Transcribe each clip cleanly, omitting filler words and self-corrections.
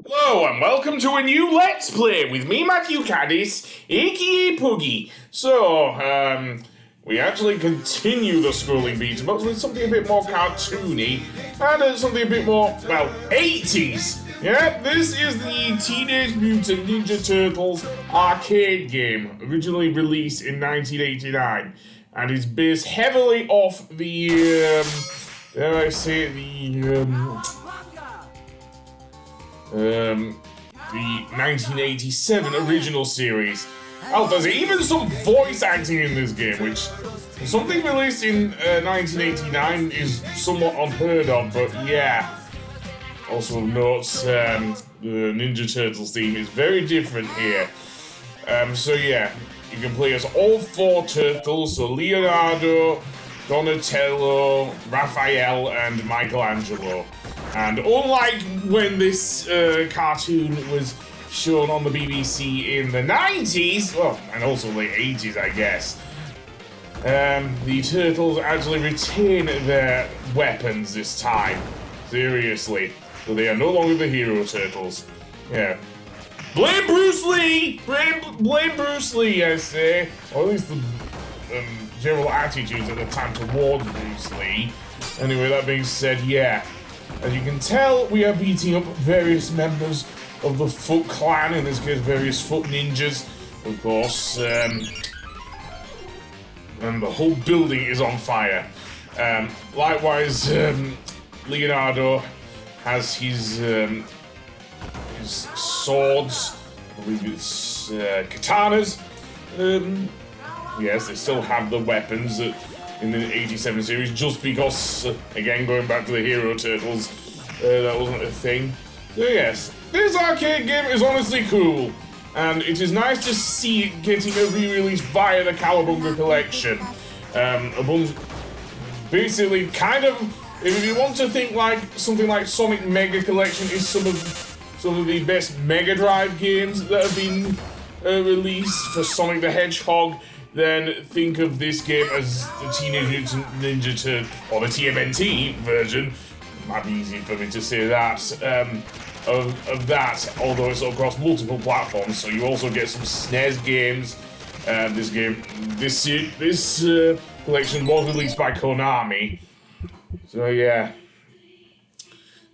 Hello and welcome to a new Let's Play with me, Matthew Caddis, aka Puggy. We actually continue the scrolling beat ups with something a bit more cartoony and something a bit more, well, 80s. Yeah, this is the Teenage Mutant Ninja Turtles arcade game, originally released in 1989, and is based heavily off the, dare I say, the 1987 original series. Oh, there's even some voice acting in this game, which something released in 1989 is somewhat unheard of, but yeah. Also notes, the Ninja Turtles theme is very different here. So yeah, you can play as all four turtles, so Leonardo, Donatello, Raphael, and Michelangelo. And unlike when this cartoon was shown on the BBC in the 90s, well, and also late 80s, I guess, the turtles actually retain their weapons this time. Seriously. So they are no longer the hero turtles. Yeah. Blame Bruce Lee! Blame Bruce Lee, I say. Or at least the general attitudes at the time towards Bruce Lee. Anyway, that being said, yeah. As you can tell, we are beating up various members of the Foot Clan, in this case, various Foot Ninjas, of course. And the whole building is on fire. Likewise, Leonardo has his swords, I believe it's katanas. Yes, they still have the weapons in the 87 series, just because, again, going back to the Hero Turtles, that wasn't a thing. So yes, this arcade game is honestly cool, and it is nice to see it getting a re-release via the Cowabunga Collection. Basically, kind of, if you want to think like something like Sonic Mega Collection is some of the best Mega Drive games that have been released for Sonic the Hedgehog, then think of this game as the Teenage Mutant Ninja Turtle, or the TMNT version. Might be easy for me to say that. Of that, although it's across multiple platforms, so you also get some SNES games. This collection was released by Konami. So yeah.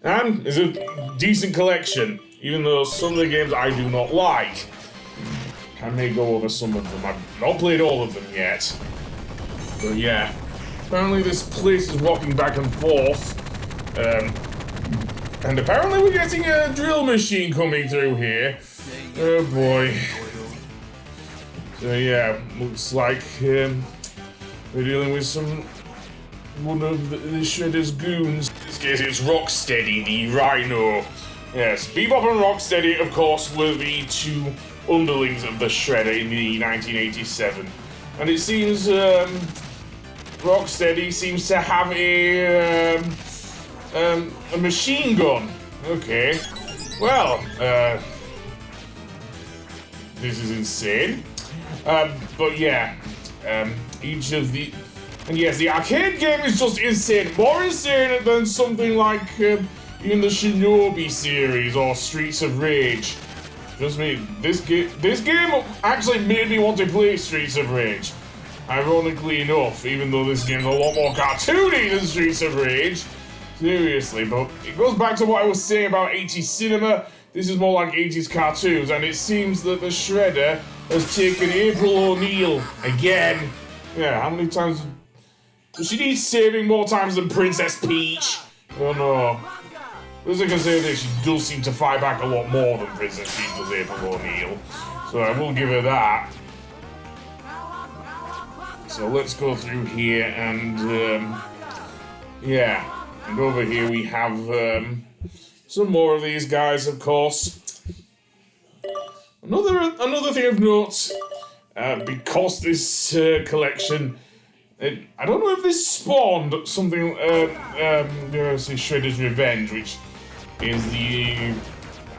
And it's a decent collection, even though some of the games I do not like. I may go over some of them. I've not played all of them yet. But yeah. Apparently this place is rocking back and forth. And apparently we're getting a drill machine coming through here. Oh boy. So yeah, looks like we're dealing with one of the Shredder's goons. In this case it's Rocksteady, the Rhino. Yes, Bebop and Rocksteady, of course, were the two underlings of the Shredder in the 1987. And it seems Rocksteady seems to have a machine gun. Okay. Well, this is insane. But yeah, each of the... And yes, the arcade game is just insane. More insane than something like even the Shinobi series or Streets of Rage. Trust me, this game actually made me want to play Streets of Rage. Ironically enough, even though this game's a lot more cartoony than Streets of Rage. Seriously, but it goes back to what I was saying about 80s cinema. This is more like 80s cartoons, and it seems that the Shredder has taken Apirl O'Neil again. Yeah, how many times... Does she need saving more times than Princess Peach? Oh no. As I can say this, she does seem to fight back a lot more than Princess Peach does Apirl O'Neil. So I will give her that. So let's go through here and, yeah. And over here we have some more of these guys, of course. Another thing of note, because this collection... I don't know if this spawned something, say Shredder's Revenge, which is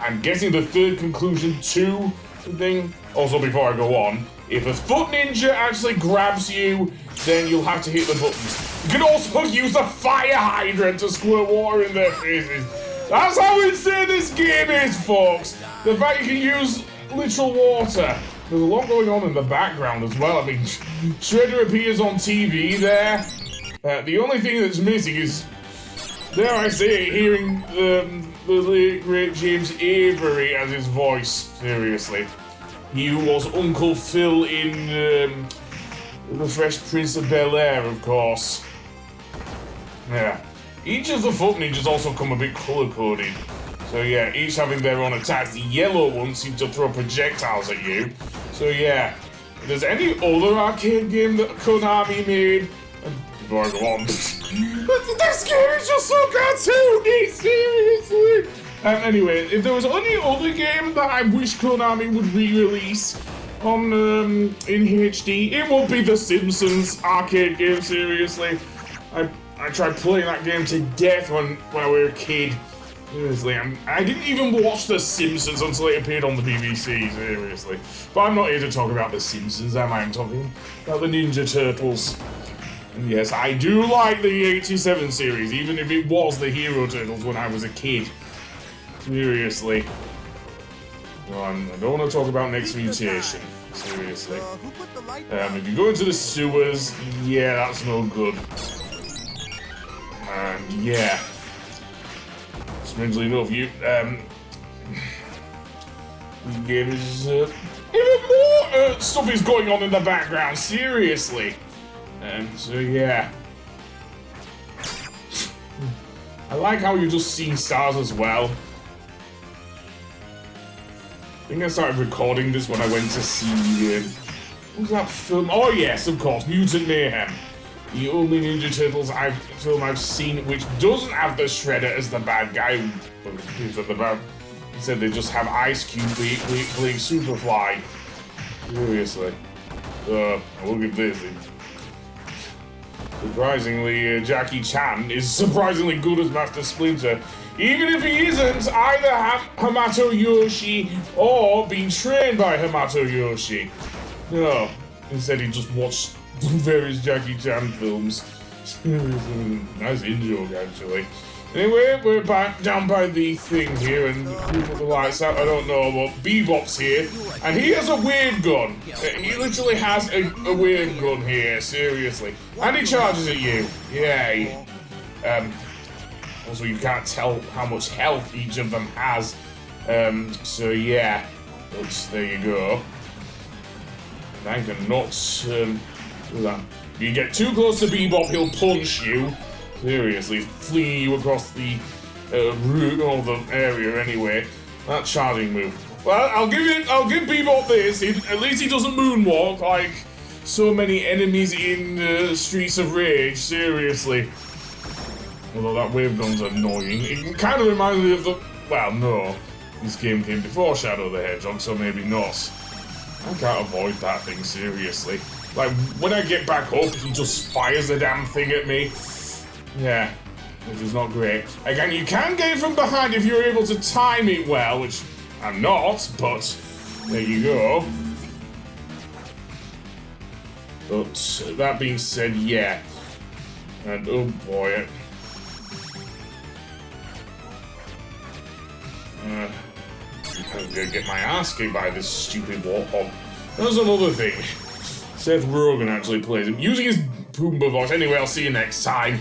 I'm guessing the third conclusion to the thing. Also, before I go on, if a Foot Ninja actually grabs you, then you'll have to hit the buttons. You can also use a fire hydrant to squirt water in their faces. That's how insane this game is, folks. The fact you can use literal water. There's a lot going on in the background as well. I mean, Shredder appears on TV there. The only thing that's missing is, dare I say, hearing the late great James Avery as his voice. Seriously. He who was Uncle Phil in The Fresh Prince of Bel-Air, of course. Yeah. Each of the folk ninjas also come a bit colour-coded. So yeah, each having their own attacks. The yellow ones seem to throw projectiles at you. So yeah, if there's any other arcade game that Konami made, before I go on, this game is just so cartoony, seriously. Anyway, if there was any other game that I wish Konami would re-release on in HD, it would be the Simpsons arcade game. Seriously, I tried playing that game to death when I was a kid. Seriously, I didn't even watch The Simpsons until it appeared on the BBC, seriously. But I'm not here to talk about The Simpsons, am I? I'm talking about the Ninja Turtles. And yes, I do like the 87 series, even if it was the Hero Turtles when I was a kid. Seriously. Well, I don't want to talk about Next Mutation, seriously. If you go into the sewers, yeah, that's no good. And yeah. Strangely enough, this game is even more stuff is going on in the background. Seriously, so yeah, I like how you just see stars as well. I think I started recording this when I went to see what was that film? Oh yes, of course, Mutant Mayhem. The only Ninja Turtles film I've seen which doesn't have the Shredder as the bad guy. He said they just have Ice Cube playing Superfly. Seriously. Look at this. Surprisingly, Jackie Chan is surprisingly good as Master Splinter. Even if he isn't either Hamato Yoshi or being trained by Hamato Yoshi. No, instead he just watched various Jackie Chan films. Nice in-joke, actually. Anyway, we're back down by the thing here, and we put the lights out. I don't know, but Bebop's here, and he has a wave gun. He literally has a wave gun here, seriously. And he charges at you. Yay. Also, you can't tell how much health each of them has. So yeah. But there you go. And I cannot, if you get too close to Bebop, he'll punch you. Seriously, fling you across the route or the area anyway. That charging move. Well, I'll give Bebop this. At least he doesn't moonwalk like so many enemies in Streets of Rage. Seriously. Although that wave gun's annoying. It kind of reminds me of the. Well, no. This game came before Shadow the Hedgehog, so maybe not. I can't avoid that thing, seriously. Like, when I get back up, he just fires the damn thing at me. Yeah, which is not great. Again, you can get it from behind if you're able to time it well, which I'm not, but there you go. But that being said, yeah. And oh boy. I'm gonna get my ass kicked by this stupid warthog. That's another thing. Seth Rogen actually plays him, using his Pumbaa voice. Anyway, I'll see you next time.